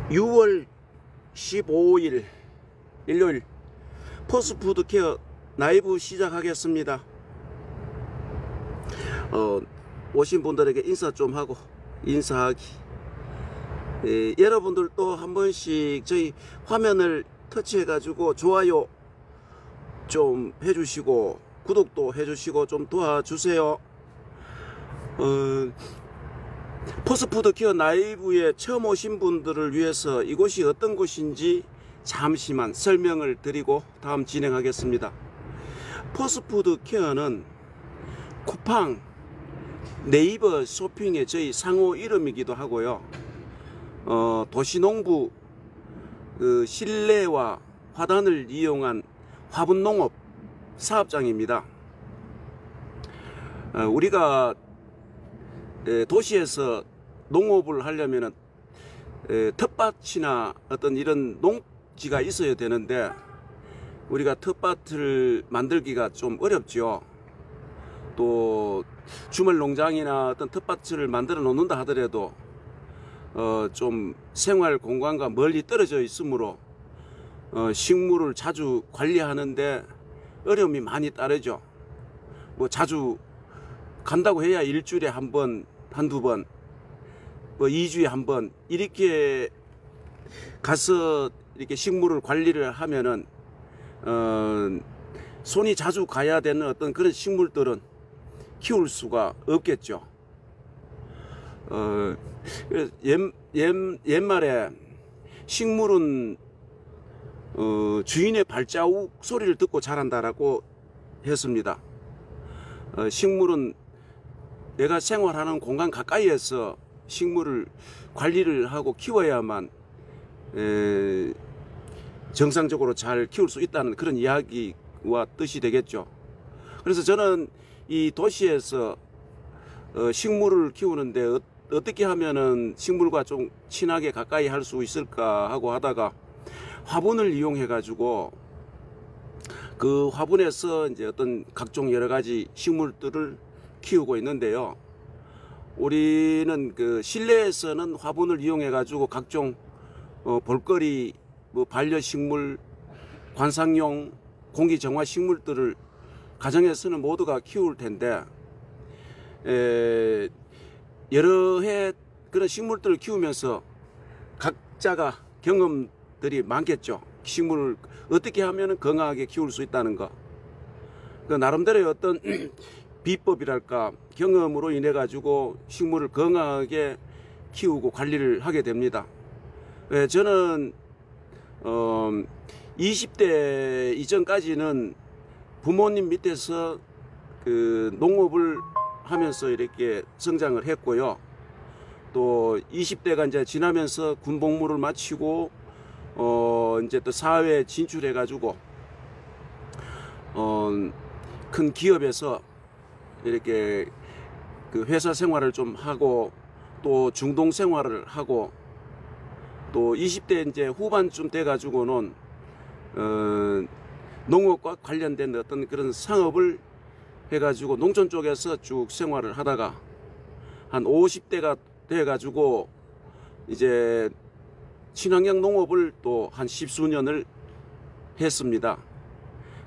6월 15일 일요일 포스푸드 케어 라이브 시작하겠습니다. 오신 분들에게 인사 좀 하고 인사하기. 여러분들도 한 번씩 저희 화면을 터치해 가지고 좋아요 좀 해주시고 구독도 해주시고 좀 도와주세요. 포스푸드 케어 라이브에 처음 오신 분들을 위해서 이곳이 어떤 곳인지 잠시만 설명을 드리고 다음 진행하겠습니다. 포스푸드 케어는 쿠팡, 네이버 쇼핑의 저희 상호 이름이기도 하고요. 도시농부 실내와 화단을 이용한 화분농업 사업장입니다. 우리가 도시에서 농업을 하려면 텃밭이나 어떤 이런 농지가 있어야 되는데 우리가 텃밭을 만들기가 좀 어렵죠. 또 주말 농장이나 어떤 텃밭을 만들어 놓는다 하더라도 좀 생활 공간과 멀리 떨어져 있으므로 식물을 자주 관리하는데 어려움이 많이 따르죠. 뭐 자주 간다고 해야 일주일에 한 번, 한두 번, 뭐 2주에 한 번 이렇게 가서 이렇게 식물을 관리를 하면은 손이 자주 가야 되는 어떤 그런 식물들은 키울 수가 없겠죠. 옛말에 식물은 주인의 발자국 소리를 듣고 자란다라고 했습니다. 식물은 내가 생활하는 공간 가까이에서 식물을 관리를 하고 키워야만 정상적으로 잘 키울 수 있다는 그런 이야기와 뜻이 되겠죠. 그래서 저는 이 도시에서 식물을 키우는데 어떻게 하면은 식물과 좀 친하게 가까이 할 수 있을까 하고 하다가 화분을 이용해 가지고 그 화분에서 이제 어떤 각종 여러 가지 식물들을 키우고 있는데요. 우리는 그 실내에서는 화분을 이용해 가지고 각종 볼거리, 뭐 반려식물, 관상용, 공기정화 식물들을 가정에서는 모두가 키울 텐데 여러 해 그런 식물들을 키우면서 각자가 경험들이 많겠죠. 식물을 어떻게 하면 건강하게 키울 수 있다는 거. 그 나름대로의 어떤 비법이랄까 경험으로 인해 가지고 식물을 건강하게 키우고 관리를 하게 됩니다. 저는 20대 이전까지는 부모님 밑에서 그 농업을 하면서 이렇게 성장을 했고요. 또 20대가 이제 지나면서 군복무를 마치고 이제 또 사회에 진출해 가지고 큰 기업에서 이렇게 그 회사 생활을 좀 하고 또 중동 생활을 하고 또 20대 이제 후반쯤 돼 가지고는 농업과 관련된 어떤 그런 상업을 해 가지고 농촌 쪽에서 쭉 생활을 하다가 한 50대가 돼 가지고 이제 친환경 농업을 또 한 10수년을 했습니다.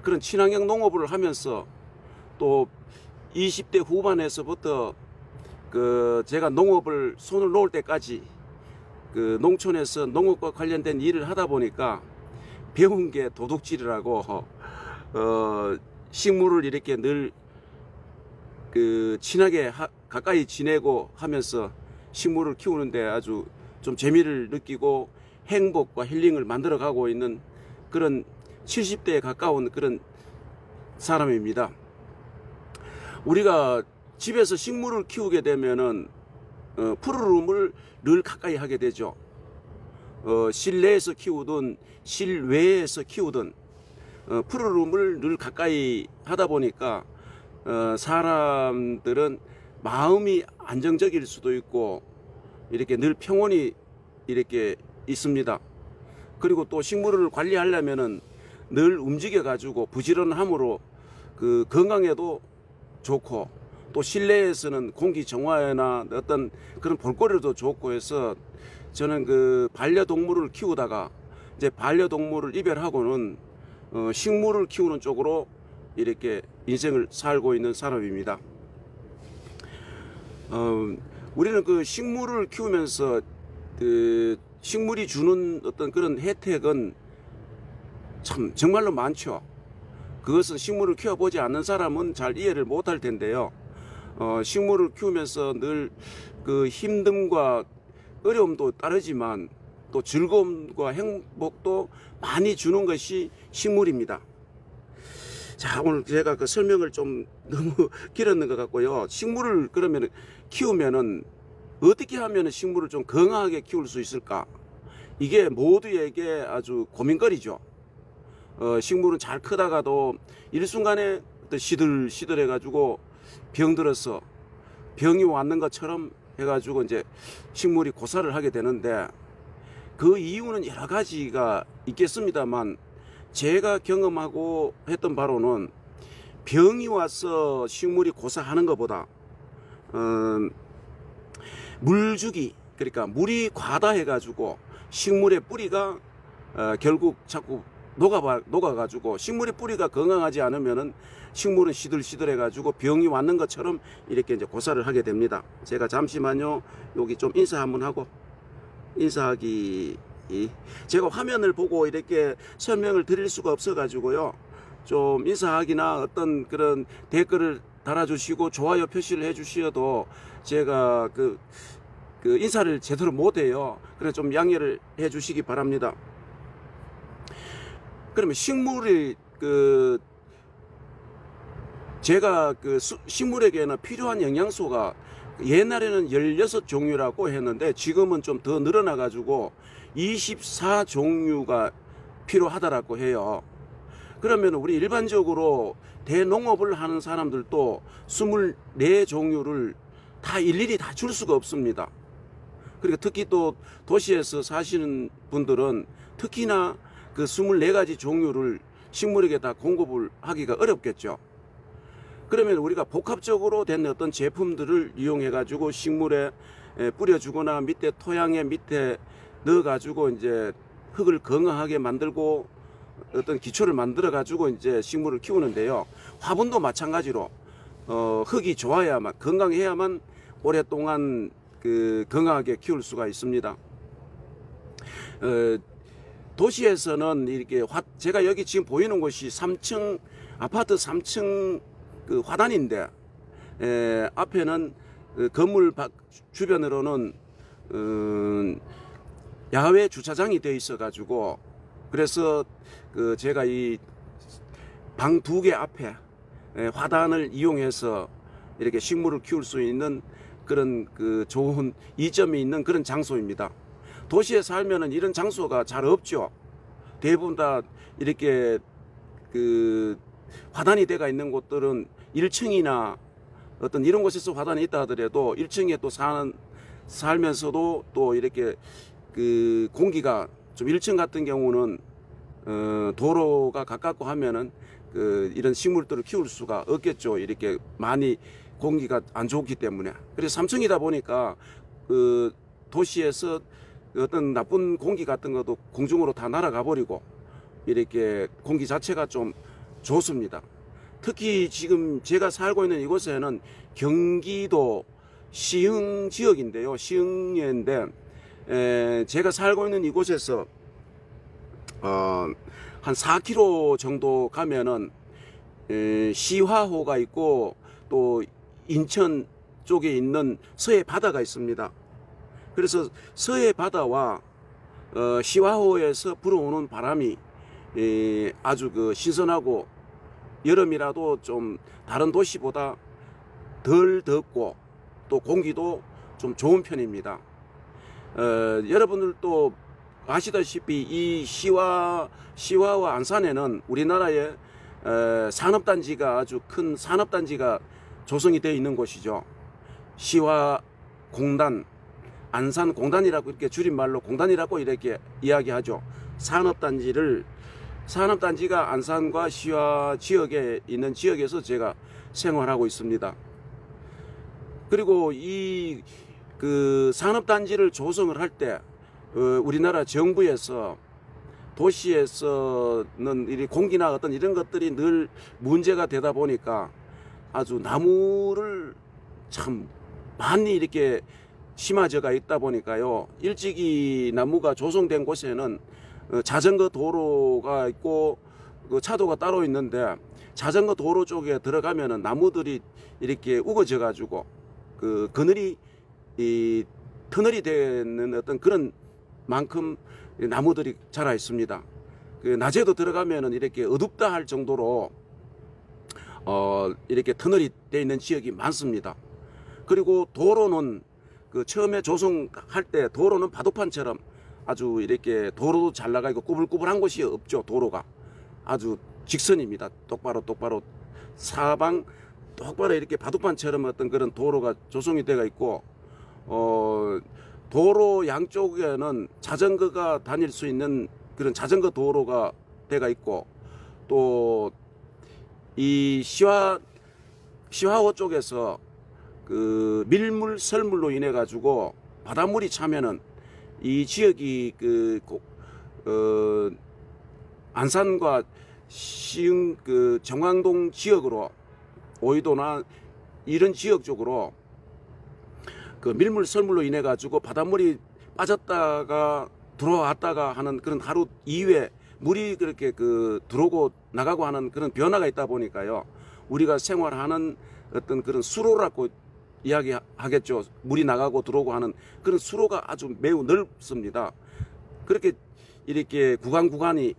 그런 친환경 농업을 하면서 또 20대 후반에서부터 그 제가 농업을 손을 놓을 때까지 그 농촌에서 농업과 관련된 일을 하다 보니까 배운 게 도둑질이라고 식물을 이렇게 늘 그 친하게 가까이 지내고 하면서 식물을 키우는데 아주 좀 재미를 느끼고 행복과 힐링을 만들어 가고 있는 그런 70대에 가까운 그런 사람입니다. 우리가 집에서 식물을 키우게 되면은 푸르름을 늘 가까이 하게 되죠. 실내에서 키우든 실외에서 키우든 푸르름을 늘 가까이 하다 보니까 사람들은 마음이 안정적일 수도 있고 이렇게 늘 평온이 이렇게 있습니다. 그리고 또 식물을 관리하려면은 늘 움직여 가지고 부지런함으로 그 건강에도 좋고 또 실내에서는 공기 정화나 어떤 그런 볼거리도 좋고 해서 저는 그 반려동물을 키우다가 이제 반려동물을 이별하고는 식물을 키우는 쪽으로 이렇게 인생을 살고 있는 사람입니다. 우리는 그 식물을 키우면서 그 식물이 주는 어떤 그런 혜택은 참 정말로 많죠. 그것은 식물을 키워보지 않는 사람은 잘 이해를 못할 텐데요. 식물을 키우면서 늘 그 힘듦과 어려움도 따르지만 또 즐거움과 행복도 많이 주는 것이 식물입니다. 자, 오늘 제가 그 설명을 좀 너무 길었는 것 같고요. 식물을 그러면 키우면은 어떻게 하면 식물을 좀 건강하게 키울 수 있을까? 이게 모두에게 아주 고민거리죠. 식물은 잘 크다가도 일순간에 시들시들해 가지고 병들어서 병이 왔는 것처럼 해가지고 이제 식물이 고사를 하게 되는데, 그 이유는 여러 가지가 있겠습니다만 제가 경험하고 했던 바로는 병이 와서 식물이 고사하는 것보다 물주기, 그러니까 물이 과다해 가지고 식물의 뿌리가 결국 자꾸 녹아가지고 식물의 뿌리가 건강하지 않으면은 식물은 시들시들해 가지고 병이 왔는 것처럼 이렇게 이제 고사를 하게 됩니다. 제가 잠시만요, 여기 좀 인사 한번 하고, 인사하기, 제가 화면을 보고 이렇게 설명을 드릴 수가 없어 가지고요, 좀 인사하기나 어떤 그런 댓글을 달아주시고 좋아요 표시를 해 주셔도 제가 그 인사를 제대로 못해요. 그래서 좀 양해를 해 주시기 바랍니다. 그러면 식물이 제가 식물에게는 필요한 영양소가 옛날에는 16종류라고 했는데 지금은 좀 더 늘어나 가지고 24종류가 필요하다라고 해요. 그러면 우리 일반적으로 대농업을 하는 사람들도 24종류를 다 일일이 다 줄 수가 없습니다. 그리고 특히 또 도시에서 사시는 분들은 특히나 그 24가지 종류를 식물에게 다 공급을 하기가 어렵겠죠. 그러면 우리가 복합적으로 된 어떤 제품들을 이용해 가지고 식물에 뿌려주거나 밑에 토양에 밑에 넣어 가지고 이제 흙을 건강하게 만들고 어떤 기초를 만들어 가지고 이제 식물을 키우는데요. 화분도 마찬가지로 흙이 좋아야만, 건강해야만 오랫동안 건강하게 키울 수가 있습니다. 도시에서는 이렇게 제가 여기 지금 보이는 곳이 3층 아파트 3층 화단인데, 앞에는 건물 주변으로는 야외 주차장이 되어 있어 가지고, 그래서 제가 이 방 2개 앞에 화단을 이용해서 이렇게 식물을 키울 수 있는 그런 좋은 이점이 있는 그런 장소입니다. 도시에 살면은 이런 장소가 잘 없죠. 대부분 다 이렇게 화단이 돼가 있는 곳들은 1층이나 어떤 이런 곳에서 화단이 있다 하더라도 1층에 또 살면서도 또 이렇게 공기가 좀 1층 같은 경우는 도로가 가깝고 하면은 이런 식물들을 키울 수가 없겠죠. 이렇게 많이 공기가 안 좋기 때문에. 그래서 3층이다 보니까 도시에서 어떤 나쁜 공기 같은 것도 공중으로 다 날아가 버리고 이렇게 공기 자체가 좀 좋습니다. 특히 지금 제가 살고 있는 이곳에는 경기도 시흥 지역인데요. 시흥에인데 제가 살고 있는 이곳에서 한 4km 정도 가면은 시화호가 있고 또 인천 쪽에 있는 서해 바다가 있습니다. 그래서 서해 바다와 시화호에서 불어오는 바람이 아주 신선하고 여름이라도 좀 다른 도시보다 덜 덥고 또 공기도 좀 좋은 편입니다. 여러분들도 아시다시피 이 시화와 안산에는 우리나라의 산업단지가 아주 큰 산업단지가 조성이 되어 있는 곳이죠. 시화공단, 안산공단이라고 이렇게 줄임말로 공단이라고 이렇게 이야기하죠. 산업단지가 안산과 시화 지역에 있는 지역에서 제가 생활하고 있습니다. 그리고 이 산업단지를 조성을 할 때 우리나라 정부에서 도시에서는 이 공기나 어떤 이런 것들이 늘 문제가 되다 보니까 아주 나무를 참 많이 이렇게 심어져가 있다 보니까요. 일찍이 나무가 조성된 곳에는 자전거 도로가 있고 그 차도가 따로 있는데 자전거 도로 쪽에 들어가면은 나무들이 이렇게 우거져 가지고 그 그늘이 이 터널이 되는 어떤 그런 만큼 나무들이 자라 있습니다. 그 낮에도 들어가면은 이렇게 어둡다 할 정도로 이렇게 터널이 되어 있는 지역이 많습니다. 그리고 도로는 그 처음에 조성할 때 도로는 바둑판처럼 아주 이렇게 도로도 잘 나가 있고 꾸불꾸불한 곳이 없죠. 도로가 아주 직선입니다. 똑바로 사방 똑바로 이렇게 바둑판처럼 어떤 그런 도로가 조성이 되어 있고 도로 양쪽에는 자전거가 다닐 수 있는 그런 자전거 도로가 되어 있고 또 이 시화호 쪽에서 그 밀물 설물로 인해 가지고 바닷물이 차면은 이 지역이 안산과 시흥 그 정왕동 지역으로 오이도나 이런 지역 쪽으로 그 밀물 설물로 인해 가지고 바닷물이 빠졌다가 들어왔다가 하는 그런 하루 이후에 물이 그렇게 들어오고 나가고 하는 그런 변화가 있다 보니까요. 우리가 생활하는 어떤 그런 수로라고 이야기하겠죠. 물이 나가고 들어오고 하는 그런 수로가 아주 매우 넓습니다. 그렇게 이렇게 구간이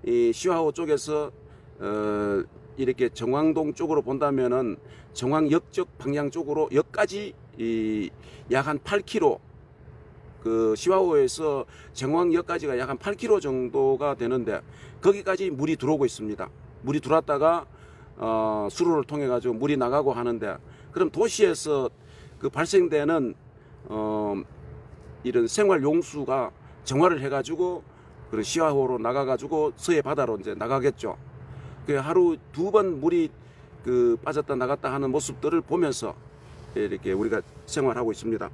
이 시화호 쪽에서 이렇게 정왕동 쪽으로 본다면은 정왕역적 방향 쪽으로 역까지 약 한 8km 그 시화호에서 정왕역까지가 약 한 8km 정도가 되는데 거기까지 물이 들어오고 있습니다. 물이 들어왔다가 수로를 통해 가지고 물이 나가고 하는데 그럼 도시에서 그 발생되는 이런 생활 용수가 정화를 해 가지고 그런 시화호로 나가 가지고 서해 바다로 이제 나가겠죠. 그 하루 2번 물이 빠졌다 나갔다 하는 모습들을 보면서 이렇게 우리가 생활하고 있습니다.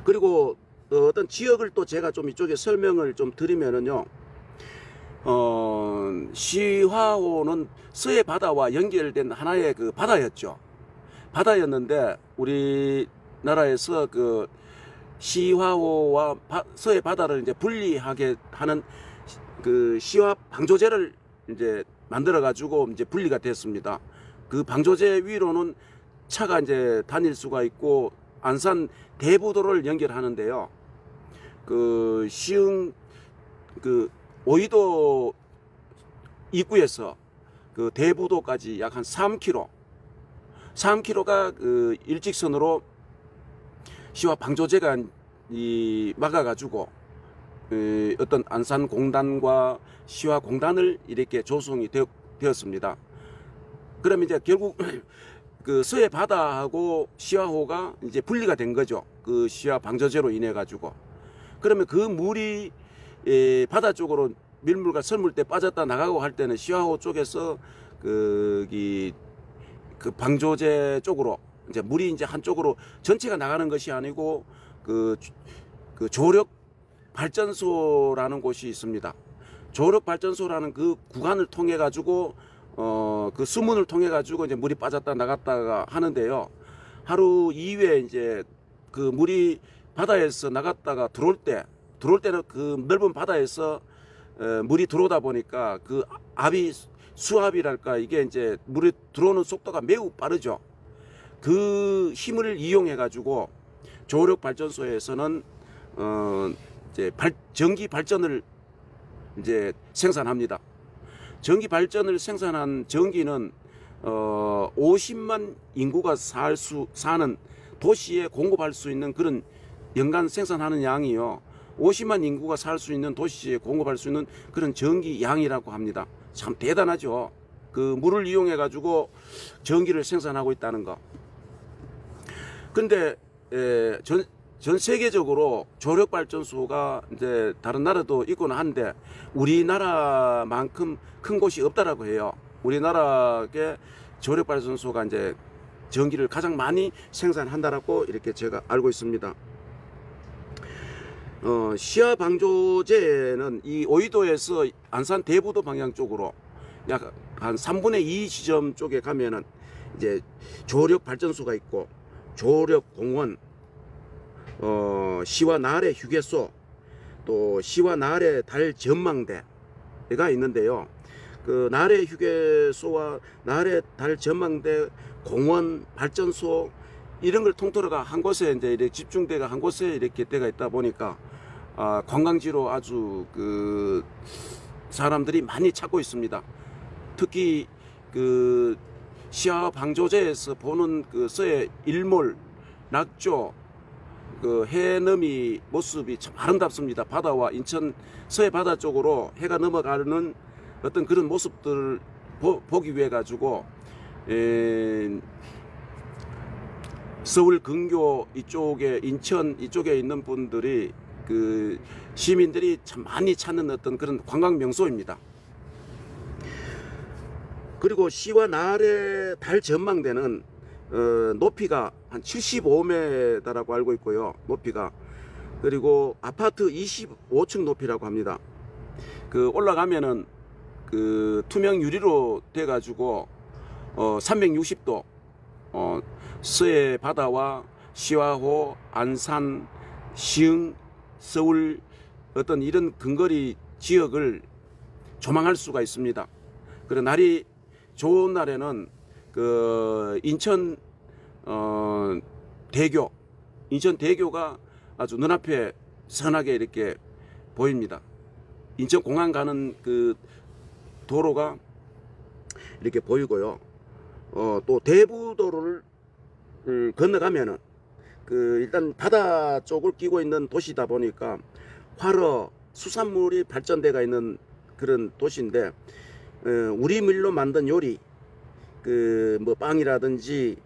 그리고 어떤 지역을 또 제가 좀 이쪽에 설명을 좀 드리면은요. 시화호는 서해 바다와 연결된 하나의 그 바다였죠. 바다였는데 우리나라에서 그 시화호와 서해 바다를 이제 분리하게 하는 그 시화 방조제를 이제 만들어 가지고 이제 분리가 됐습니다. 그 방조제 위로는 차가 이제 다닐 수가 있고 안산 대부도를 연결하는데요. 그 시흥 그 오이도 입구에서 그 대부도까지 약 한 3km가 그 일직선으로 시화 방조제가 막아가지고 어떤 안산 공단과 시화 공단을 이렇게 조성이 되었습니다. 그러면 이제 결국 그 서해 바다하고 시화호가 이제 분리가 된 거죠. 그 시화 방조제로 인해 가지고. 그러면 그 물이 바다 쪽으로 밀물과 설물때 빠졌다 나가고 할 때는 시화호 쪽에서 그 방조제 쪽으로 이제 물이 이제 한쪽으로 전체가 나가는 것이 아니고 그 조력 발전소라는 곳이 있습니다. 조력 발전소라는 그 구간을 통해 가지고 그 수문을 통해 가지고 이제 물이 빠졌다 나갔다가 하는데요. 하루 이후에 이제 그 물이 바다에서 나갔다가 들어올 때는 그 넓은 바다에서 물이 들어오다 보니까 그 수압이랄까 이게 이제 물이 들어오는 속도가 매우 빠르죠. 그 힘을 이용해 가지고 조력 발전소에서는 이제 전기 발전을 이제 생산합니다. 전기 발전을 생산한 전기는 50만 인구가 사는 도시에 공급할 수 있는 그런 연간 생산하는 양이요. 50만 인구가 살 수 있는 도시에 공급할 수 있는 그런 전기 양이라고 합니다. 참 대단하죠. 그 물을 이용해 가지고 전기를 생산하고 있다는 거. 근데 전 세계적으로 조력 발전소가 이제 다른 나라도 있고는 한데 우리나라만큼 큰 곳이 없다라고 해요. 우리나라의 조력 발전소가 이제 전기를 가장 많이 생산한다라고 이렇게 제가 알고 있습니다. 시야 방조제는 이 오이도에서 안산 대부도 방향 쪽으로 약 한 3분의 2 지점 쪽에 가면은 이제 조력 발전소가 있고 조력 공원, 시와 나래 휴게소, 또 시와 나래 달 전망대가 있는데요. 그 나래 휴게소와 나래 달 전망대, 공원, 발전소 이런 걸 통틀어가 한 곳에 이제 이렇게 집중대가 한 곳에 이렇게 때가 있다 보니까 관광지로 아주 그 사람들이 많이 찾고 있습니다. 특히 그 시야 방조제에서 보는 그 서해 일몰, 낙조, 그 해넘이 모습이 참 아름답습니다. 바다와 인천 서해 바다 쪽으로 해가 넘어가는 어떤 그런 모습들을 보기 위해 가지고 서울 근교 이쪽에 인천 이쪽에 있는 분들이 그 시민들이 참 많이 찾는 어떤 그런 관광 명소입니다. 그리고 시와 나래 달 전망대는 높이가 한 75m라고 알고 있고요. 높이가. 그리고 아파트 25층 높이라고 합니다. 그 올라가면은 그 투명 유리로 돼 가지고 360도 서해 바다와 시화호, 안산, 시흥, 서울 어떤 이런 근거리 지역을 조망할 수가 있습니다. 그리고 날이 좋은 날에는 그 인천 대교가 아주 눈앞에 선하게 이렇게 보입니다. 인천 공항 가는 그 도로가 이렇게 보이고요. 또 대부도를 건너가면은 그 일단 바다 쪽을 끼고 있는 도시다 보니까 활어 수산물이 발전대가 있는 그런 도시인데 우리 밀로 만든 요리 그 뭐 빵이라든지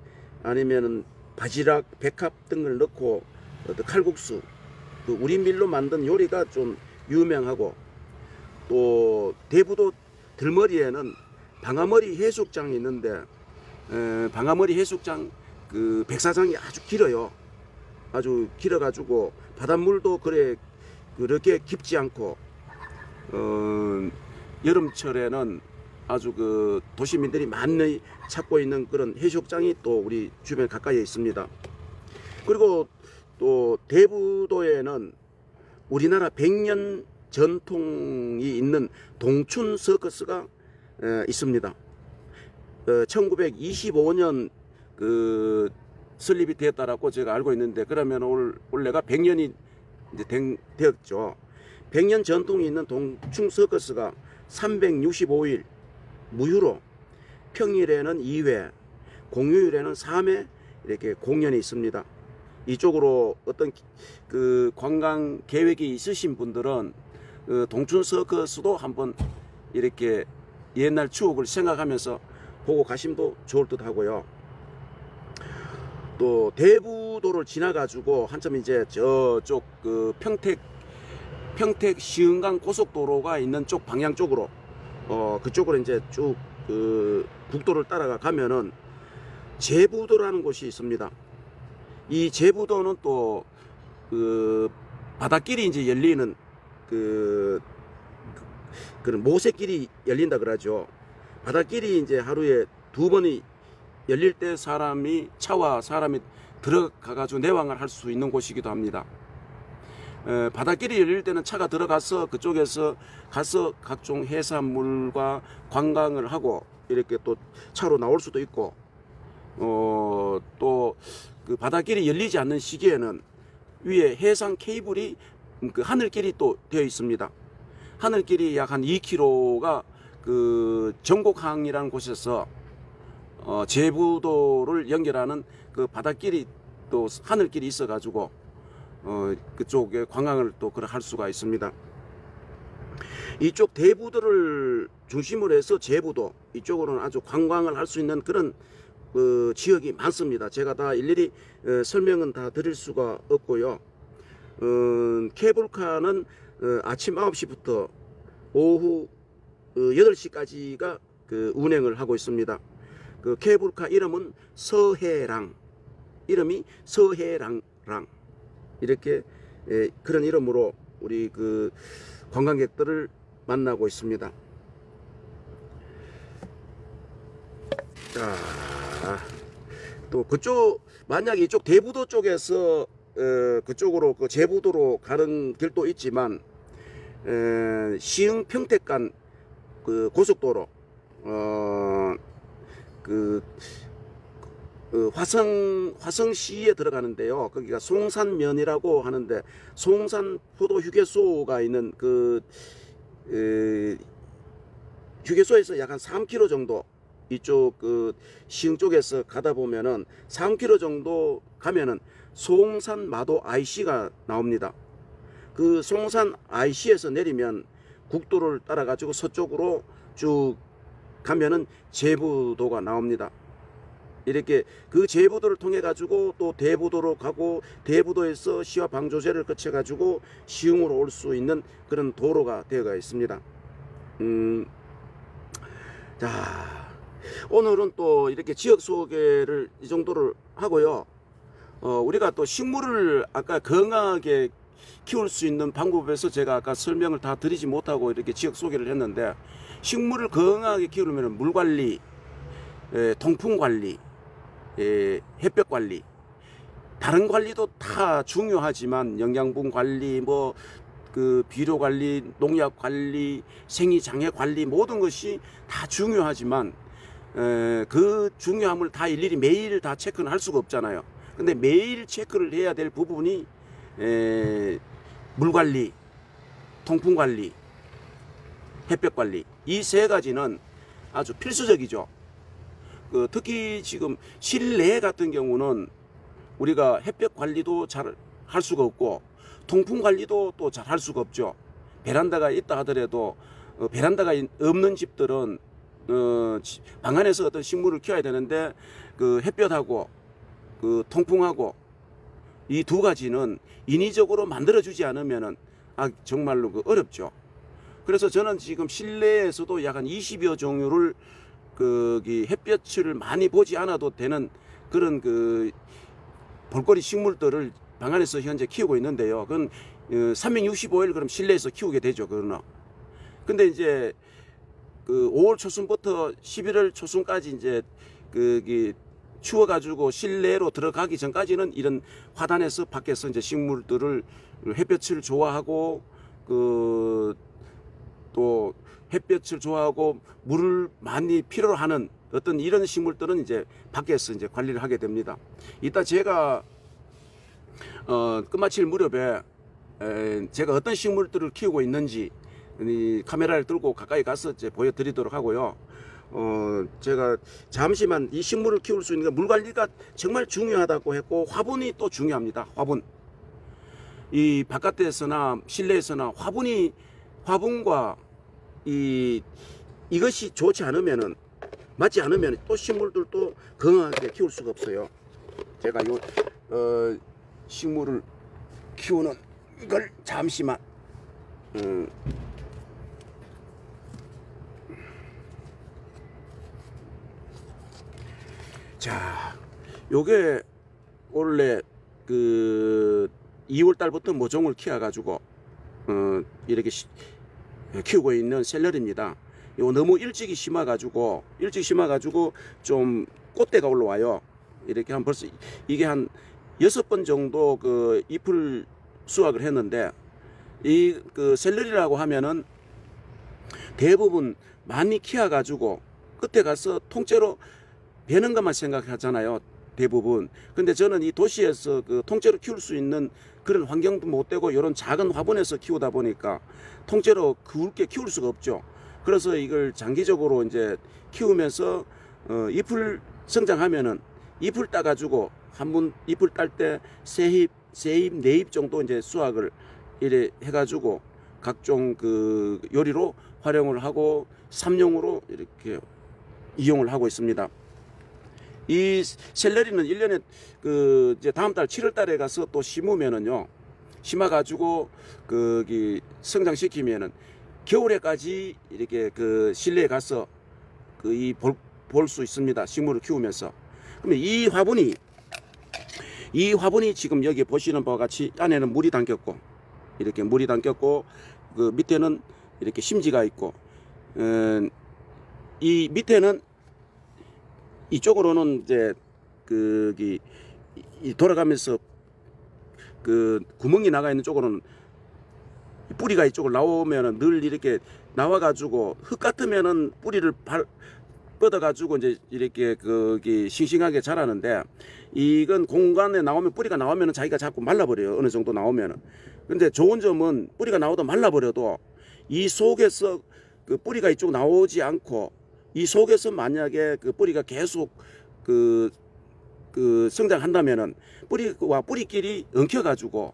아니면은 바지락, 백합 등을 넣고 어떤 칼국수 그 우리 밀로 만든 요리가 좀 유명하고 또 대부도 들머리에는 방아머리 해수욕장이 있는데 방아머리 해수욕장 그 백사장이 아주 길어요. 아주 길어가지고 바닷물도 그렇게 깊지 않고 여름철에는 아주 그 도시민들이 많이 찾고 있는 그런 해수욕장이 또 우리 주변 가까이에 있습니다. 그리고 또 대부도에는 우리나라 100년 전통이 있는 동춘 서커스가 있습니다. 1925년 그 설립이 되었다라고 제가 알고 있는데 그러면 올해가 100년이 이제 되었죠. 100년 전통이 있는 동춘 서커스가 365일 무휴로 평일에는 2회, 공휴일에는 3회 이렇게 공연이 있습니다. 이쪽으로 어떤 그 관광 계획이 있으신 분들은 그 동춘 서커스도 한번 이렇게 옛날 추억을 생각하면서 보고 가심도 좋을 듯 하고요. 또 대부도를 지나가지고 한참 이제 저쪽 그 평택 시흥강 고속도로가 있는 쪽 방향 쪽으로 그쪽으로 이제 쭉 그 국도를 따라가 가면은 제부도라는 곳이 있습니다. 이 제부도는 또 그 바닷길이 이제 열리는 그런 모세길이 열린다 그러죠. 바닷길이 이제 하루에 2번이 열릴 때 차와 사람이 들어가 가지고 내왕을 할 수 있는 곳이기도 합니다. 바닷길이 열릴 때는 차가 들어가서 그쪽에서 가서 각종 해산물과 관광을 하고 이렇게 또 차로 나올 수도 있고 또 그 바닷길이 열리지 않는 시기에는 위에 해상 케이블이 그 하늘길이 또 되어 있습니다. 하늘길이 약 한 2km가 그 전곡항이라는 곳에서 제부도를 연결하는 그 바닷길이 또 하늘길이 있어 가지고 그쪽에 관광을 또 할 수가 있습니다. 이쪽 대부도를 중심으로 해서 제부도 이쪽으로는 아주 관광을 할 수 있는 그런 그 지역이 많습니다. 제가 다 일일이 설명은 다 드릴 수가 없고요. 케이블카는 아침 9시부터 오후 8시까지가 그 운행을 하고 있습니다. 그 케이블카 이름은 서해랑, 이름이 서해랑 이렇게 그런 이름으로 우리 그 관광객들을 만나고 있습니다. 자, 또 그쪽 만약에 이쪽 대부도 쪽에서 그쪽으로 그 제부도로 가는 길도 있지만 시흥 평택 간 그 고속도로 화성시에 들어가는데요. 거기가 송산면이라고 하는데 송산 포도 휴게소가 있는 그 휴게소에서 약 한 3km 정도 이쪽 그 시흥 쪽에서 가다 보면은 3km 정도 가면은 송산 마도 IC가 나옵니다. 그 송산 IC에서 내리면 국도를 따라 가지고 서쪽으로 쭉 가면은 제부도가 나옵니다. 이렇게 그 제부도를 통해 가지고 또 대부도로 가고 대부도에서 시와 방조제를 거쳐 가지고 시흥으로 올 수 있는 그런 도로가 되어 있습니다. 자, 오늘은 또 이렇게 지역 소개를 이 정도를 하고요. 우리가 또 식물을 아까 건강하게 키울 수 있는 방법에서 제가 아까 설명을 다 드리지 못하고 이렇게 지역 소개를 했는데, 식물을 건강하게 키우려면 물 관리, 통풍 관리, 햇볕 관리, 다른 관리도 다 중요하지만 영양분 관리, 뭐 그 비료 관리, 농약 관리, 생리장애 관리, 모든 것이 다 중요하지만 그 중요함을 다 일일이 매일 다 체크는 할 수가 없잖아요. 근데 매일 체크를 해야 될 부분이 물 관리, 통풍 관리, 햇볕 관리, 이 세 가지는 아주 필수적이죠. 특히 지금 실내 같은 경우는 우리가 햇볕 관리도 잘 할 수가 없고 통풍 관리도 또 잘 할 수가 없죠. 베란다가 있다 하더라도 베란다가 없는 집들은 방 안에서 어떤 식물을 키워야 되는데 그 햇볕하고 그 통풍하고 이 두 가지는 인위적으로 만들어주지 않으면은 정말로 어렵죠. 그래서 저는 지금 실내에서도 약 한 20여 종류를 햇볕을 많이 보지 않아도 되는 그런 볼거리 식물들을 방 안에서 현재 키우고 있는데요. 그건 365일 그럼 실내에서 키우게 되죠. 그러나. 근데 이제 5월 초순부터 11월 초순까지 이제 추워가지고 실내로 들어가기 전까지는 이런 화단에서 밖에서 이제 식물들을 햇볕을 좋아하고 또 햇볕을 좋아하고 물을 많이 필요로 하는 어떤 이런 식물들은 이제 밖에서 이제 관리를 하게 됩니다. 이따 제가 끝마칠 무렵에 제가 어떤 식물들을 키우고 있는지 카메라를 들고 가까이 가서 이제 보여드리도록 하고요. 제가 잠시만 이 식물을 키울 수 있는 물 관리가 정말 중요하다고 했고, 화분이 또 중요합니다. 이 바깥에서나 실내에서나 화분과 이것이 좋지 않으면은, 맞지 않으면 또 식물들도 건강하게 키울 수가 없어요. 제가 식물을 키우는 이걸 잠시만 자, 요게 원래 2월 달부터 모종을 키워 가지고 이렇게 키우고 있는 샐러리입니다. 이거 너무 일찍 심어 가지고 좀 꽃대가 올라와요. 이렇게 한 벌써 이게 한 6번 정도 잎을 수확을 했는데, 이 샐러리라고 하면은 대부분 많이 키워 가지고 끝에 가서 통째로 베는 것만 생각하잖아요, 대부분. 근데 저는 이 도시에서 통째로 키울 수 있는 그런 환경도 못 되고 이런 작은 화분에서 키우다 보니까 통째로 굵게 키울 수가 없죠. 그래서 이걸 장기적으로 이제 키우면서 잎을 성장하면은 잎을 따 가지고 한번 잎을 딸 때 세 잎, 네 잎 정도 이제 수확을 이래 해가지고 각종 요리로 활용을 하고 삼용으로 이렇게 이용을 하고 있습니다. 이 샐러리는 1년에 이제 다음 달 7월 달에 가서 또 심으면은요, 심어 가지고 성장시키면은 겨울에까지 이렇게 실내에 가서 볼 수 있습니다. 식물을 키우면서. 그러면 이 화분이 이 화분이 지금 여기 보시는 바와 같이 안에는 물이 담겼고, 이렇게 물이 담겼고, 그 밑에는 이렇게 심지가 있고, 이 밑에는 이쪽으로는 이제 돌아가면서 그 구멍이 나가 있는 쪽으로는 뿌리가 이쪽으로 나오면은 늘 이렇게 나와가지고 흙 같으면은 뿌리를 뻗어가지고 이제 이렇게 싱싱하게 자라는데, 이건 공간에 나오면 뿌리가 나오면은 자기가 자꾸 말라버려요. 어느 정도 나오면은. 근데 좋은 점은 뿌리가 나오다 말라버려도 이 속에서 그 뿌리가 이쪽 나오지 않고, 이 속에서 만약에 그 뿌리가 계속 성장한다면은 뿌리와 뿌리끼리 엉켜가지고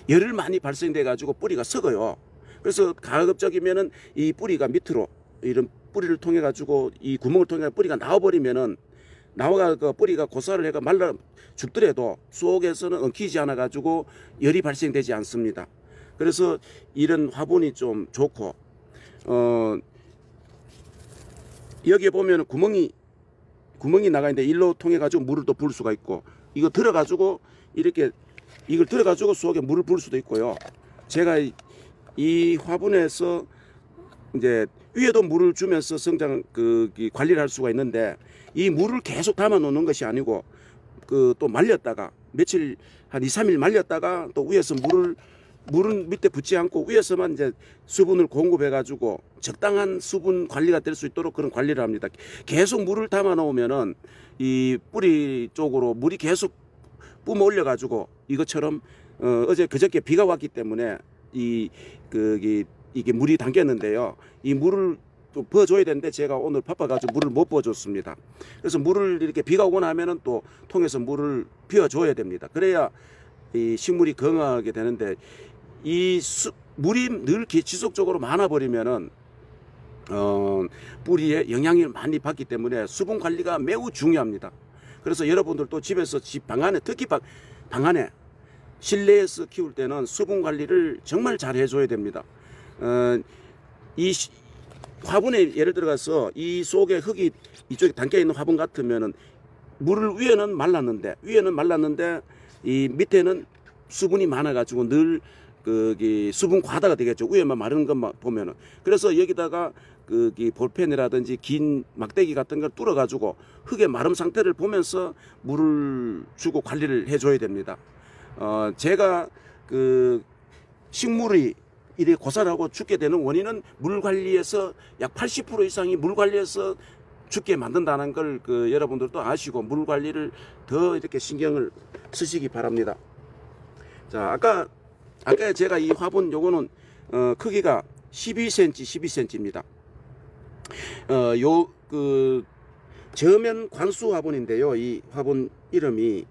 열을 많이 발생돼 가지고 뿌리가 썩어요. 그래서 가급적이면은 이 뿌리가 밑으로 이런 뿌리를 통해 가지고 이 구멍을 통해 뿌리가 나와버리면은 나와가 뿌리가 고사를 해가 말라 죽더라도 속에서는 엉키지 않아 가지고 열이 발생되지 않습니다. 그래서 이런 화분이 좀 좋고, 여기에 보면 구멍이 나가 있는데 일로 통해 가지고 물을 또 부을 수가 있고, 이거 들어 가지고 이렇게 이걸 들어 가지고 속에 물을 부을 수도 있고요. 제가 이 화분에서 이제 위에도 물을 주면서 성장 관리를 할 수가 있는데, 이 물을 계속 담아 놓는 것이 아니고 또 말렸다가 며칠 한 2, 3일 말렸다가 또 위에서 물은 밑에 붙지 않고 위에서만 이제 수분을 공급해 가지고 적당한 수분 관리가 될 수 있도록 그런 관리를 합니다. 계속 물을 담아 놓으면은 이 뿌리 쪽으로 물이 계속 뿜어 올려 가지고 이것처럼 어제 그저께 비가 왔기 때문에 이게 물이 담겼는데요. 이 물을 또 부어줘야 되는데 제가 오늘 바빠가지고 물을 못 부어줬습니다. 그래서 물을 이렇게 비가 오고 나면은 또 통해서 물을 비워줘야 됩니다. 그래야 이 식물이 건강하게 되는데, 물이 늘 지속적으로 많아 버리면은 뿌리에 영향을 많이 받기 때문에 수분 관리가 매우 중요합니다. 그래서 여러분들도 집에서 집 방 안에, 특히 방 안에 실내에서 키울 때는 수분 관리를 정말 잘 해줘야 됩니다. 이 화분에 예를 들어가서 이 속에 흙이 이쪽에 담겨 있는 화분 같으면은 위에는 말랐는데 이 밑에는 수분이 많아 가지고 늘 수분 과다가 되겠죠. 위에만 마른 것만 보면은. 그래서 여기다가 볼펜이라든지 긴 막대기 같은 걸 뚫어 가지고 흙의 마름 상태를 보면서 물을 주고 관리를 해줘야 됩니다. 제가 식물이 이래 고사하고 죽게 되는 원인은 물 관리에서 약 80% 이상이 물 관리에서 죽게 만든다는 걸 여러분들도 아시고 물 관리를 더 이렇게 신경을 쓰시기 바랍니다. 자, 아까 제가 이 화분 요거는 크기가 12cm입니다. 저면 관수 화분인데요. 이 화분 이름이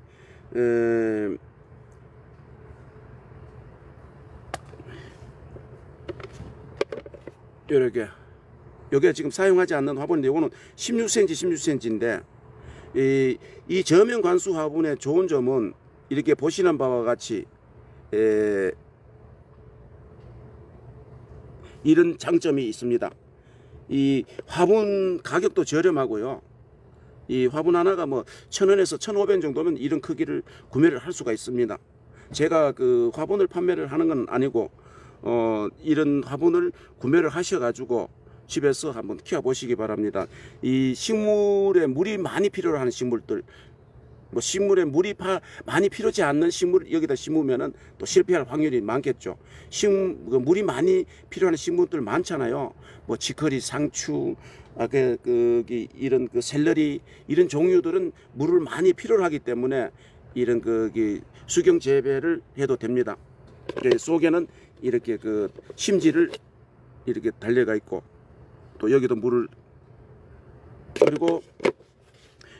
요게 지금 사용하지 않는 화분인데, 요거는 16cm인데 이 저면 관수 화분의 좋은 점은 이렇게 보시는 바와 같이 이런 장점이 있습니다. 이 화분 가격도 저렴하고요. 이 화분 하나가 뭐 1,000원에서 1,500원 정도면 이런 크기를 구매를 할 수가 있습니다. 제가 화분을 판매를 하는 건 아니고 이런 화분을 구매를 하셔가지고 집에서 한번 키워 보시기 바랍니다. 이 식물에 물이 많이 필요로 하는 식물들, 뭐 식물에 물이 많이 필요하지 않는 식물을 여기다 심으면은 또 실패할 확률이 많겠죠. 물이 많이 필요한 식물들 많잖아요. 뭐 치커리, 상추, 이런 샐러리, 이런 종류들은 물을 많이 필요로 하기 때문에 이런 수경 재배를 해도 됩니다. 속에는 이렇게 심지를 이렇게 달려가 있고, 또 여기도 물을, 그리고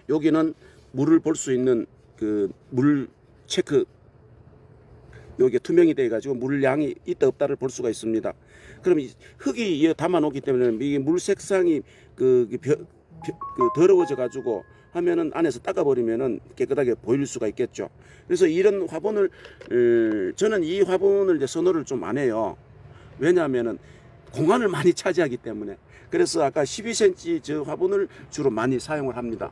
여기는 물을 볼 수 있는 물 체크, 여기에 투명이 되어 가지고 물량이 있다 없다를 볼 수가 있습니다. 그럼 흙이 담아 놓기 때문에 이게 물 색상이 더러워져 가지고 하면은 안에서 닦아 버리면은 깨끗하게 보일 수가 있겠죠. 그래서 이런 화분을 저는 이 화분을 이제 선호를 좀 안 해요. 왜냐하면은 공간을 많이 차지하기 때문에. 그래서 아까 12cm 저 화분을 주로 많이 사용을 합니다.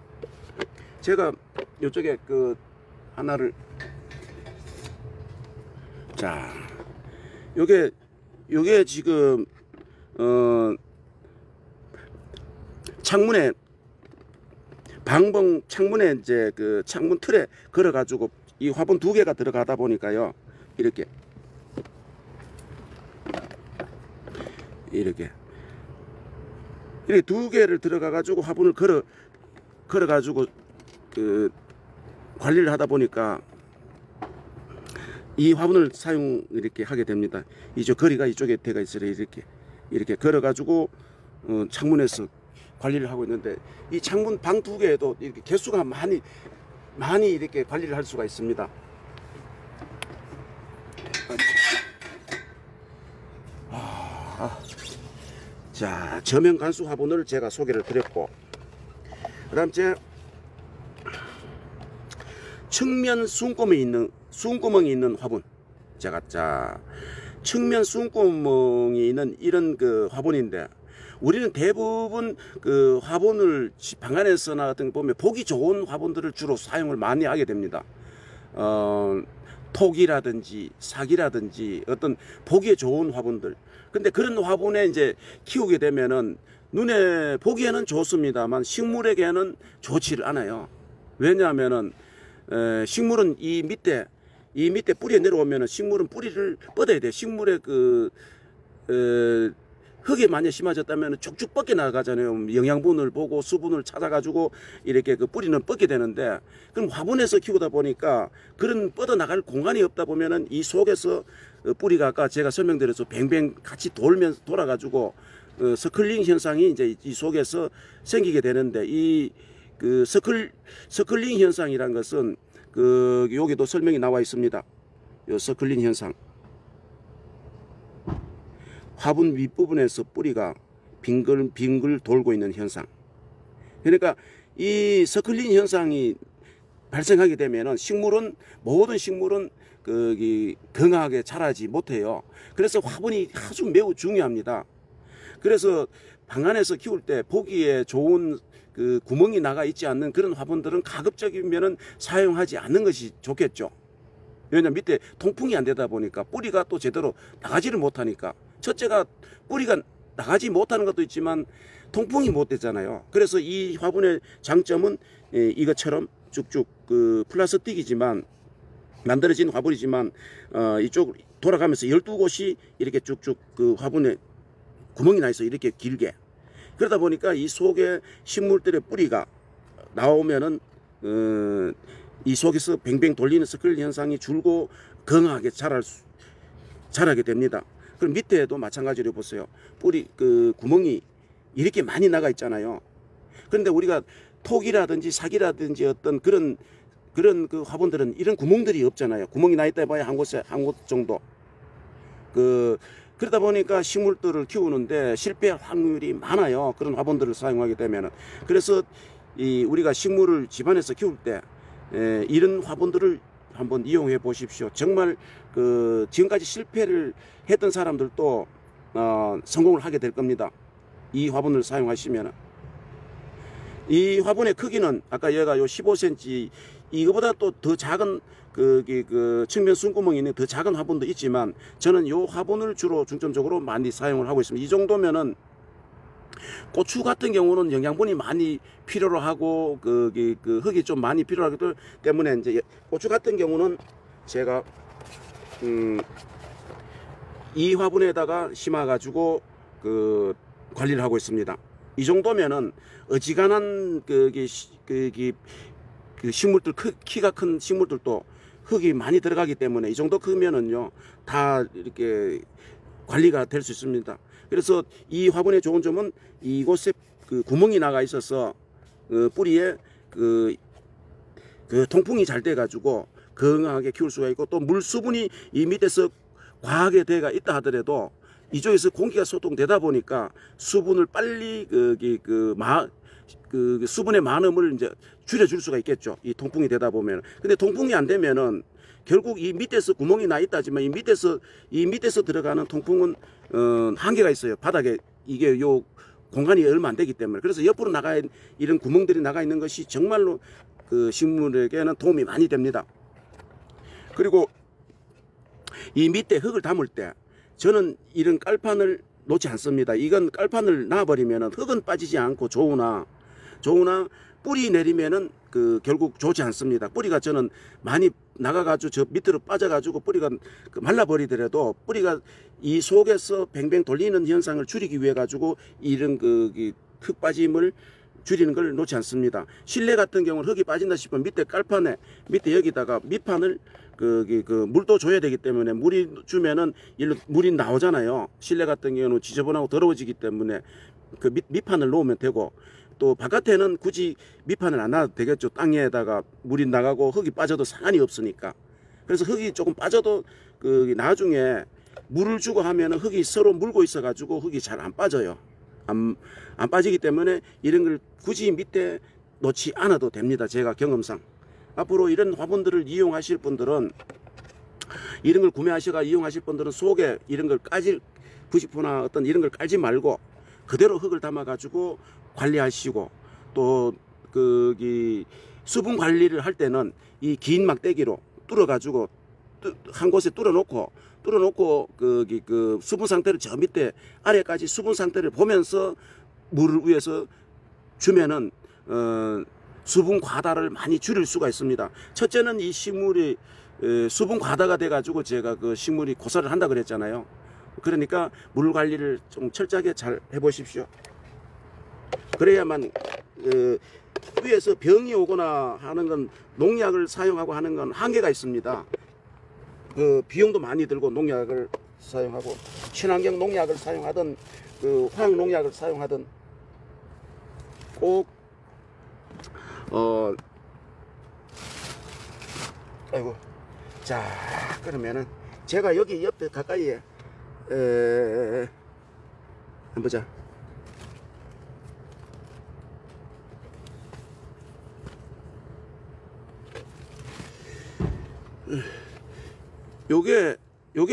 제가 이쪽에 그 하나를, 자, 요게 지금 창문에 방범 창문에 이제 그 창문 틀에 걸어 가지고 이 화분 2개가 들어가다 보니까요, 이렇게 이렇게 2개를 들어가 가지고 화분을 걸어 가지고 그 관리를 하다 보니까 이 화분을 사용 이렇게 하게 됩니다. 이쪽 거리가 이쪽에 대가 있으려 이렇게 걸어 가지고 창문에서 관리를 하고 있는데, 이 창문 방 2개에도 이렇게 개수가 많이 이렇게 관리를 할 수가 있습니다. 자, 저면 간수 화분을 제가 소개를 드렸고, 그다음 측면 숨구멍이 있는 화분, 제가 측면 숨구멍이 있는 이런 그 화분인데, 우리는 대부분 그 화분을 방 안에서나 같은 거 보면 보기 좋은 화분들을 주로 사용을 많이 하게 됩니다. 톡이라든지 사기라든지 어떤 보기에 좋은 화분들. 근데 그런 화분에 이제 키우게 되면은 눈에 보기에는 좋습니다만 식물에게는 좋지를 않아요. 왜냐하면은 식물은 이 밑에 뿌리에 내려오면은 식물은 뿌리를 뻗어야 돼. 식물의 흙이 많이 심어졌다면 쭉쭉 뻗게 나가잖아요. 영양분을 보고 수분을 찾아가지고 이렇게 그 뿌리는 뻗게 되는데, 그럼 화분에서 키우다 보니까 그런 뻗어 나갈 공간이 없다 보면은 이 속에서 뿌리가 아까 제가 설명드려서 뱅뱅 같이 돌아가지고 서클링 현상이 이제 이 속에서 생기게 되는데, 이 그 서클링 현상이란 것은 여기도 설명이 나와 있습니다. 요 서클링 현상. 화분 윗부분에서 뿌리가 빙글 돌고 있는 현상. 그러니까 이 서클링 현상이 발생하게 되면은 모든 식물은 건강하게 자라지 못해요. 그래서 화분이 아주 매우 중요합니다. 그래서 방 안에서 키울 때 보기에 좋은 그 구멍이 나가 있지 않는 그런 화분들은 가급적이면은 사용하지 않는 것이 좋겠죠. 왜냐면 밑에 통풍이 안 되다 보니까 뿌리가 또 제대로 나가지를 못하니까. 첫째가 뿌리가 나가지 못하는 것도 있지만 통풍이 못 되잖아요. 그래서 이 화분의 장점은 이것처럼 쭉쭉 그 플라스틱이지만 만들어진 화분이지만 이쪽 돌아가면서 12곳이 이렇게 쭉쭉 그 화분에 구멍이 나 있어, 이렇게 길게. 그러다 보니까 이 속에 식물들의 뿌리가 나오면은 이 속에서 뱅뱅 돌리는 서클 현상이 줄고 건강하게 자라게 됩니다. 그럼 밑에도 마찬가지로 보세요. 뿌리 구멍이 이렇게 많이 나가 있잖아요. 그런데 우리가 톡이라든지 사기라든지 어떤 그런 그 화분들은 이런 구멍들이 없잖아요. 구멍이 나 있다 봐야 한 곳 정도. 그러다 보니까 식물들을 키우는데 실패할 확률이 많아요. 그런 화분들을 사용하게 되면은. 그래서 우리가 식물을 집안에서 키울 때 이런 화분들을 한번 이용해 보십시오. 정말 지금까지 실패를 했던 사람들도 성공을 하게 될 겁니다. 이 화분을 사용하시면. 이 화분의 크기는 아까 얘가 요 15cm, 이거보다 또 더 작은 측면 숨구멍이 있는 더 작은 화분도 있지만 저는 요 화분을 주로 중점적으로 많이 사용을 하고 있습니다. 이 정도면은 고추 같은 경우는 영양분이 많이 필요로 하고 흙이 좀 많이 필요하기 때문에 이제 고추 같은 경우는 제가 이 화분에다가 심어 가지고 관리를 하고 있습니다. 이 정도면은 어지간한 식물들, 키가 큰 식물들도 흙이 많이 들어가기 때문에 이 정도 크면은요 다 이렇게 관리가 될 수 있습니다. 그래서 이 화분의 좋은 점은 이곳에 구멍이 나가 있어서 뿌리에 통풍이 잘 돼 가지고 건강하게 키울 수가 있고, 또 물 수분이 이 밑에서 과하게 돼가 있다 하더라도 이쪽에서 공기가 소통되다 보니까 수분을 빨리 수분의 많음을 이제 줄여줄 수가 있겠죠. 이 통풍이 되다 보면. 근데 통풍이 안 되면은 결국 이 밑에서 구멍이 나 있다지만 이 밑에서 들어가는 통풍은 한계가 있어요. 바닥에 이게 요 공간이 얼마 안 되기 때문에. 그래서 옆으로 이런 구멍들이 나가 있는 것이 정말로 그 식물에게는 도움이 많이 됩니다. 그리고 이 밑에 흙을 담을 때 저는 이런 깔판을 놓지 않습니다. 이건 깔판을 놔버리면 흙은 빠지지 않고 좋으나 뿌리 내리면은 그 결국 좋지 않습니다. 뿌리가 저는 많이 나가가지고 저 밑으로 빠져가지고 뿌리가 그 말라버리더라도 뿌리가 이 속에서 뱅뱅 돌리는 현상을 줄이기 위해 가지고 이런 흙 빠짐을 줄이는 걸 놓지 않습니다. 실내 같은 경우는 흙이 빠진다 싶으면 밑에 깔판에 밑에 여기다가 밑판을 물도 줘야 되기 때문에 물이 주면은 일로 물이 나오잖아요. 실내 같은 경우는 지저분하고 더러워지기 때문에 그 밑판을 놓으면 되고, 또 바깥에는 굳이 밑판을 안 놔도 되겠죠. 땅에다가 물이 나가고 흙이 빠져도 상관이 없으니까. 그래서 흙이 조금 빠져도 나중에 물을 주고 하면은 흙이 서로 물고 있어 가지고 흙이 잘 안 빠져요. 안 빠지기 때문에 이런 걸 굳이 밑에 놓지 않아도 됩니다. 제가 경험상. 앞으로 이런 화분들을 이용하실 분들은, 이런 걸 구매하셔가 이용하실 분들은 속에 이런 걸 까질 부식포나 어떤 이런 걸 깔지 말고 그대로 흙을 담아 가지고 관리하시고, 또 수분 관리를 할 때는 이 긴 막대기로 뚫어 가지고 한 곳에 뚫어 놓고 수분 상태를 저 밑에 아래까지 수분 상태를 보면서 물을 위에서 주면은 수분 과다를 많이 줄일 수가 있습니다. 첫째는 이 식물이 수분 과다가 돼 가지고 제가 그 식물이 고사를 한다 그랬잖아요. 그러니까 물 관리를 좀 철저하게 잘 해보십시오. 그래야만 위에서 병이 오거나 하는 건, 농약을 사용하고 하는 건 한계가 있습니다. 비용도 많이 들고 농약을 사용하고, 친환경 농약을 사용하든 화학 농약을 사용하든 꼭 아이고, 자, 그러면은 제가 여기 옆에 가까이에 한번 보자. 요게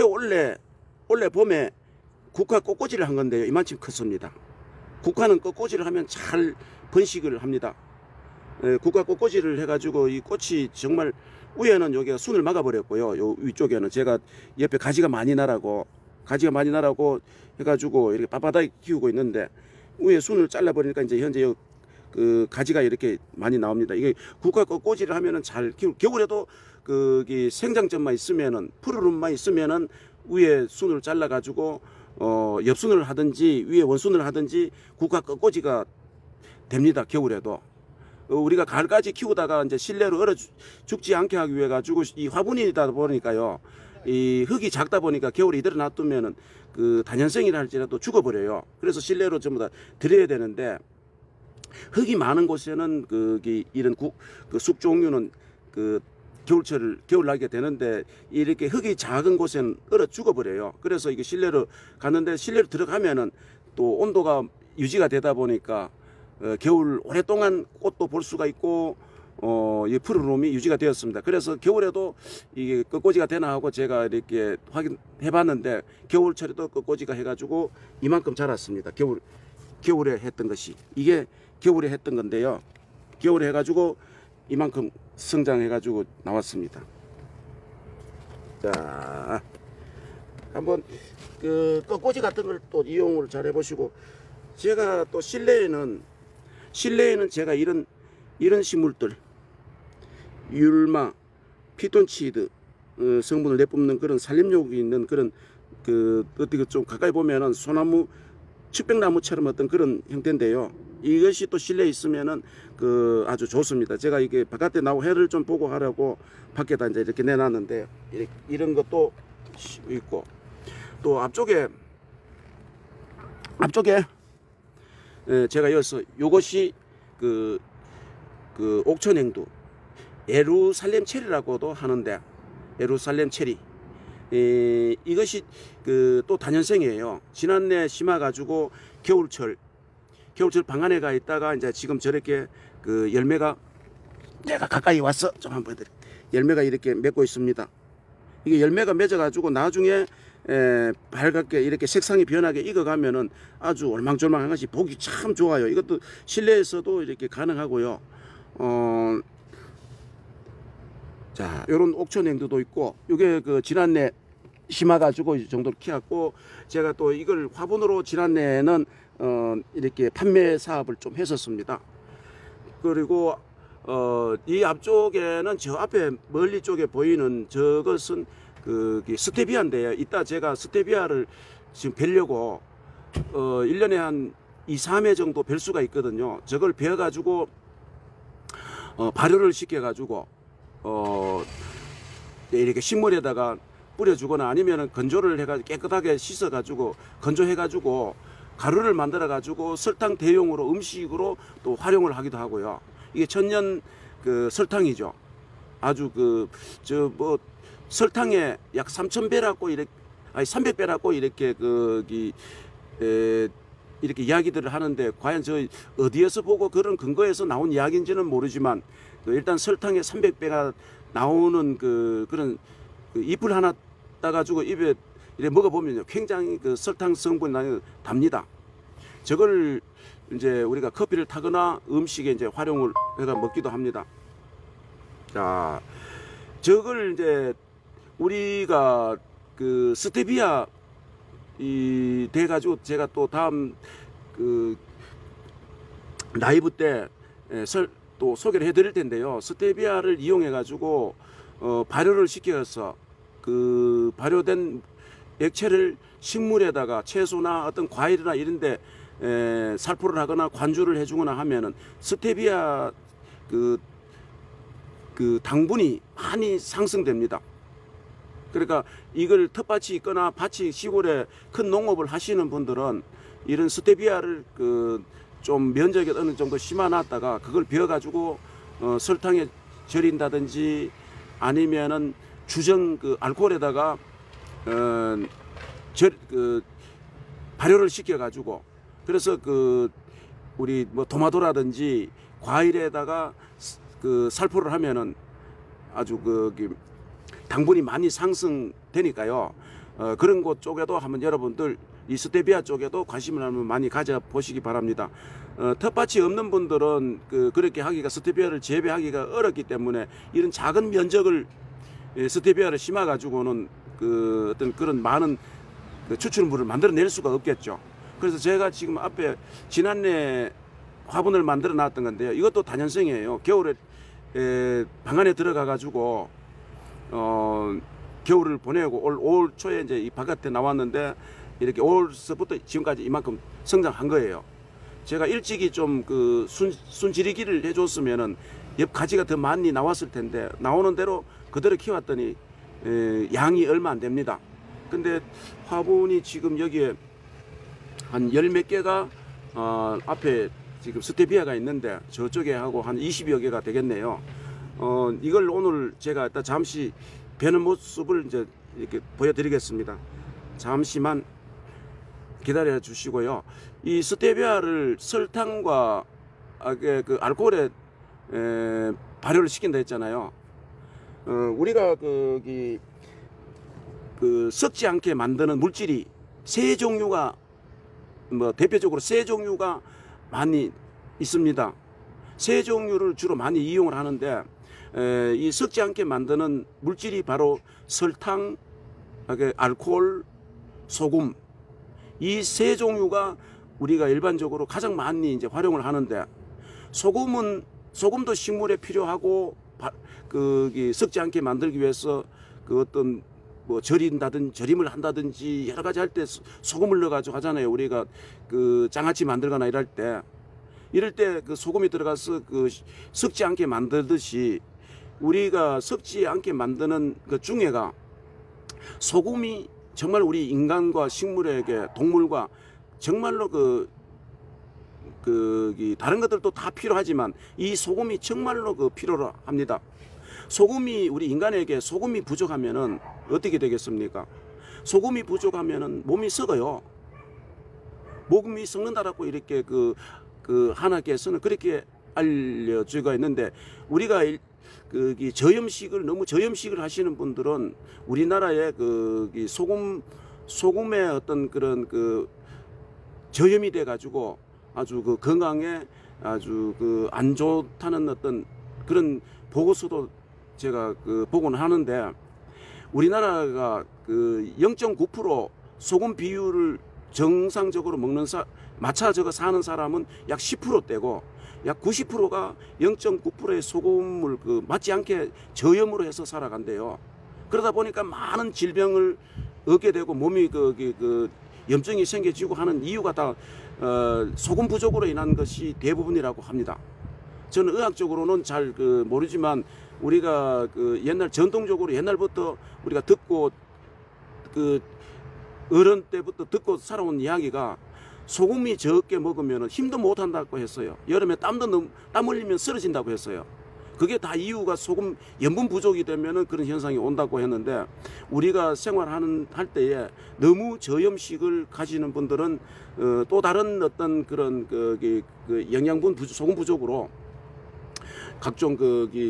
원래 봄에 국화 꽃꽂이를 한 건데요. 이만큼 컸습니다. 국화는 꽃꽂이를 하면 잘 번식을 합니다. 국화 꽃꽂이를 해가지고 이 꽃이 정말, 위에는 여기가 순을 막아버렸고요. 요 위쪽에는 제가 옆에 가지가 많이 나라고 해가지고 이렇게 빳빳하게 키우고 있는데, 위에 순을 잘라버리니까 이제 현재 가지가 이렇게 많이 나옵니다. 이게 국화 꽃꽂이를 하면은 잘 키우고, 겨울에도 생장점만 있으면은, 푸르름만 있으면은 위에 순을 잘라 가지고 엽순을 하든지 위에 원순을 하든지 국화 꽃꽂이가 됩니다. 겨울에도. 우리가 가을까지 키우다가 이제 실내로 얼어 죽지 않게 하기 위해 가지고, 이 화분이다 보니까요, 이 흙이 작다 보니까 겨울에 이대로 놔두면은 단연생이라 할지라도 죽어버려요. 그래서 실내로 전부 다 들여야 되는데, 흙이 많은 곳에는 이런 숲 종류는 겨울 나게 되는데, 이렇게 흙이 작은 곳에는 얼어 죽어버려요. 그래서 이게 실내로 갔는데, 실내로 들어가면은 또 온도가 유지가 되다 보니까 겨울 오랫동안 꽃도 볼 수가 있고, 이 푸르름이 유지가 되었습니다. 그래서 겨울에도 이게 꽃꽂이가 되나 하고 제가 이렇게 확인해 봤는데, 겨울철에도 꽃꽂이가 해가지고 이만큼 자랐습니다. 겨울에 했던 것이, 이게 겨울에 했던 건데요. 겨울에 해가지고 이만큼 성장해가지고 나왔습니다. 자, 한번 꽃꽂이 같은 걸 또 이용을 잘 해보시고, 제가 또 실내에는 제가 이런 식물들, 율마, 피톤치드 성분을 내뿜는 그런 산림욕이 있는 그런 어떻게 좀 가까이 보면은 소나무, 측백나무처럼 어떤 그런 형태인데요. 이것이 또 실내에 있으면은 아주 좋습니다. 제가 이게 바깥에 나오고 해를 좀 보고 하려고 밖에다 이제 이렇게 내놨는데, 이런 것도 있고, 또 앞쪽에 제가 여기서 요것이 옥천행두 예루살렘 체리라고도 하는데, 예루살렘 체리, 이것이 또 단연생이에요. 지난해 심어 가지고 겨울철 방안에 가 있다가 이제 지금 저렇게 열매가, 내가 가까이 와서 좀 한번 보여드릴게요. 열매가 이렇게 맺고 있습니다. 이게 열매가 맺어 가지고 나중에 밝게 이렇게 색상이 변하게 익어가면은 아주 올망졸망한 것이 보기 참 좋아요. 이것도 실내에서도 이렇게 가능하고요. 자, 요런 옥천 행두도 있고, 요게 그 지난해 심어가지고 이 정도로 키웠고, 제가 또 이걸 화분으로 지난해에는 이렇게 판매 사업을 좀 했었습니다. 그리고 이 앞쪽에는 저 앞에 멀리 쪽에 보이는 저것은 그 스테비아인데요. 이따 제가 스테비아를 지금 뵈려고 1년에 한 2, 3회 정도 뵐 수가 있거든요. 저걸 베어가지고 발효를 시켜가지고 이렇게 식물에다가 뿌려주거나 아니면은 건조를 해가지고 깨끗하게 씻어가지고 건조해가지고 가루를 만들어가지고 설탕 대용으로 음식으로 또 활용을 하기도 하고요. 이게 천년 그 설탕이죠. 아주 저 뭐 설탕에 약 3,000배라고 이렇게 아니 300배라고 이렇게 이렇게 이야기들을 하는데 과연 저 어디에서 보고 그런 근거에서 나온 이야기인지는 모르지만 일단 설탕에 300배가 나오는 그런 잎을 하나 따가지고 입에 이렇게 먹어보면요 굉장히 그 설탕 성분이 답니다. 저걸 이제 우리가 커피를 타거나 음식에 이제 활용을 해가 먹기도 합니다. 자, 저걸 이제 우리가 그 스테비아 돼 가지고 제가 또 다음 그 라이브 때 또 소개를 해드릴 텐데요. 스테비아를 이용해 가지고 발효를 시켜서 그 발효된 액체를 식물에다가 채소나 어떤 과일이나 이런데 살포를 하거나 관주를 해주거나 하면은 스테비아 그 당분이 많이 상승됩니다. 그러니까 이걸 텃밭이 있거나 밭이 시골에 큰 농업을 하시는 분들은 이런 스테비아를 좀 면적이 어느 정도 심어놨다가 그걸 베어가지고 설탕에 절인다든지 아니면은 주정 알코올에다가 발효를 시켜가지고 그래서 우리 뭐 토마토라든지 과일에다가 살포를 하면은 아주 당분이 많이 상승되니까요. 그런 곳 쪽에도 한번 여러분들 이 스테비아 쪽에도 관심을 한번 많이 가져보시기 바랍니다. 텃밭이 없는 분들은 그렇게 하기가 스테비아를 재배하기가 어렵기 때문에 이런 작은 면적을 스테비아를 심어 가지고는 어떤 그런 많은 추출물을 만들어낼 수가 없겠죠. 그래서 제가 지금 앞에 지난해 화분을 만들어 놨던 건데요. 이것도 다년성이에요. 겨울에 방 안에 들어가 가지고 겨울을 보내고 올 초에 이제 이 바깥에 나왔는데 이렇게 올서부터 지금까지 이만큼 성장한 거예요. 제가 일찍이 좀 순지리기를 해줬으면은 옆 가지가 더 많이 나왔을 텐데 나오는 대로 그대로 키웠더니 양이 얼마 안 됩니다. 근데 화분이 지금 여기에 한 열 몇 개가 앞에 지금 스테비아가 있는데 저쪽에 하고 한 20여 개가 되겠네요. 이걸 오늘 제가 일단 잠시 베는 모습을 이제 이렇게 보여드리겠습니다. 잠시만 기다려 주시고요. 이 스테비아를 설탕과 알코올에 발효를 시킨다 했잖아요. 우리가 썩지 않게 만드는 물질이 세 종류가 대표적으로 세 종류가 많이 있습니다. 세 종류를 주로 많이 이용을 하는데 이 썩지 않게 만드는 물질이 바로 설탕, 알코올, 소금 이 세 종류가 우리가 일반적으로 가장 많이 이제 활용을 하는데 소금도 식물에 필요하고 썩지 않게 만들기 위해서 어떤 뭐 절임을 한다든지 여러 가지 할 때 소금을 넣어가지고 하잖아요. 우리가 장아찌 만들거나 이럴 때 소금이 들어가서 썩지 않게 만들듯이 우리가 썩지 않게 만드는 그 중에가 소금이 정말 우리 인간과 식물에게 동물과 정말로 다른 것들도 다 필요하지만 이 소금이 정말로 필요로 합니다. 우리 인간에게 소금이 부족하면은 어떻게 되겠습니까? 소금이 부족하면은 몸이 썩어요. 몸이 썩는다라고 이렇게 하나께서는 그렇게 알려주가 있는데 우리가 너무 저염식을 하시는 분들은 우리나라의 소금의 어떤 그런 저염이 돼 가지고 아주 건강에 아주 안 좋다는 어떤 그런 보고서도 제가 보고는 하는데, 우리나라가 0.9% 소금 비율을 정상적으로 먹는 마차 사는 사람은 약 10%대고, 약 90%가 0.9%의 소금을 맞지 않게 저염으로 해서 살아간대요. 그러다 보니까 많은 질병을 얻게 되고 몸이 염증이 생겨지고 하는 이유가 다 소금 부족으로 인한 것이 대부분이라고 합니다. 저는 의학적으로는 잘 모르지만, 우리가 전통적으로 옛날부터 우리가 듣고 어른 때부터 듣고 살아온 이야기가, 소금이 적게 먹으면 힘도 못 한다고 했어요. 여름에 땀 흘리면 쓰러진다고 했어요. 그게 다 이유가 소금 염분 부족이 되면 그런 현상이 온다고 했는데, 우리가 할 때에 너무 저염식을 가지는 분들은 또 다른 어떤 그런 영양분 소금 부족으로 각종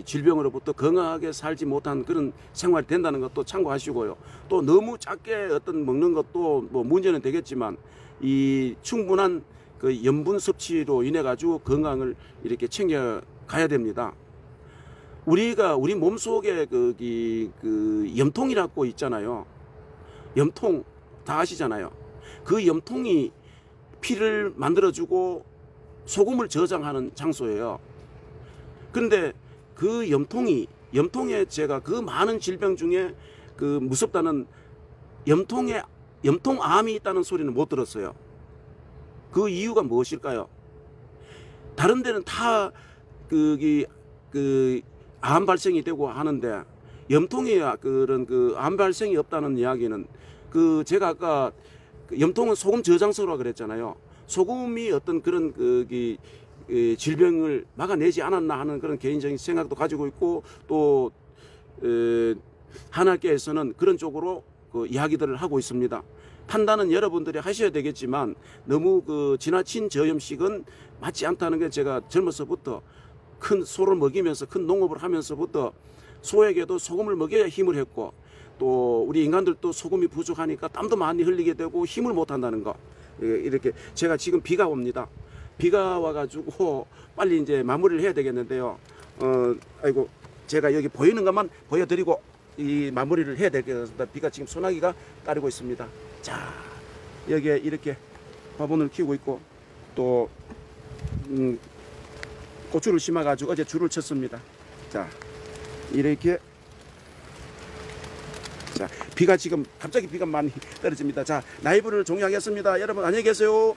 질병으로부터 건강하게 살지 못한 그런 생활이 된다는 것도 참고하시고요. 또 너무 작게 먹는 것도 뭐 문제는 되겠지만, 이 충분한 염분 섭취로 인해 가지고 건강을 이렇게 챙겨 가야 됩니다. 우리 몸속에 염통이라고 있잖아요. 염통 다 아시잖아요. 그 염통이 피를 만들어주고 소금을 저장하는 장소예요. 그런데 그 염통에 제가 많은 질병 중에 무섭다는 염통암이 있다는 소리는 못 들었어요. 그 이유가 무엇일까요? 다른 데는 다 암 발생이 되고 하는데, 염통이 암 발생이 없다는 이야기는, 제가 아까 염통은 소금 저장소라고 그랬잖아요. 소금이 어떤 그런 질병을 막아내지 않았나 하는 그런 개인적인 생각도 가지고 있고, 또 한학계에서는 그런 쪽으로 이야기들을 하고 있습니다. 판단은 여러분들이 하셔야 되겠지만, 너무 지나친 저염식은 맞지 않다는 게, 제가 젊어서부터 큰 소를 먹이면서 큰 농업을 하면서부터 소에게도 소금을 먹여야 힘을 했고, 또 우리 인간들도 소금이 부족하니까 땀도 많이 흘리게 되고 힘을 못 한다는 거. 이렇게 제가 지금 비가 옵니다. 비가 와가지고 빨리 이제 마무리를 해야 되겠는데요. 아이고, 제가 여기 보이는 것만 보여드리고 이 마무리를 해야 되겠습니다. 비가 지금 소나기가 따르고 있습니다. 자, 여기에 이렇게 화분을 키우고 있고, 또 고추를 심어가지고 어제 줄을 쳤습니다. 자, 이렇게. 자, 갑자기 비가 많이 떨어집니다. 자, 라이브를 종료하겠습니다. 여러분 안녕히 계세요.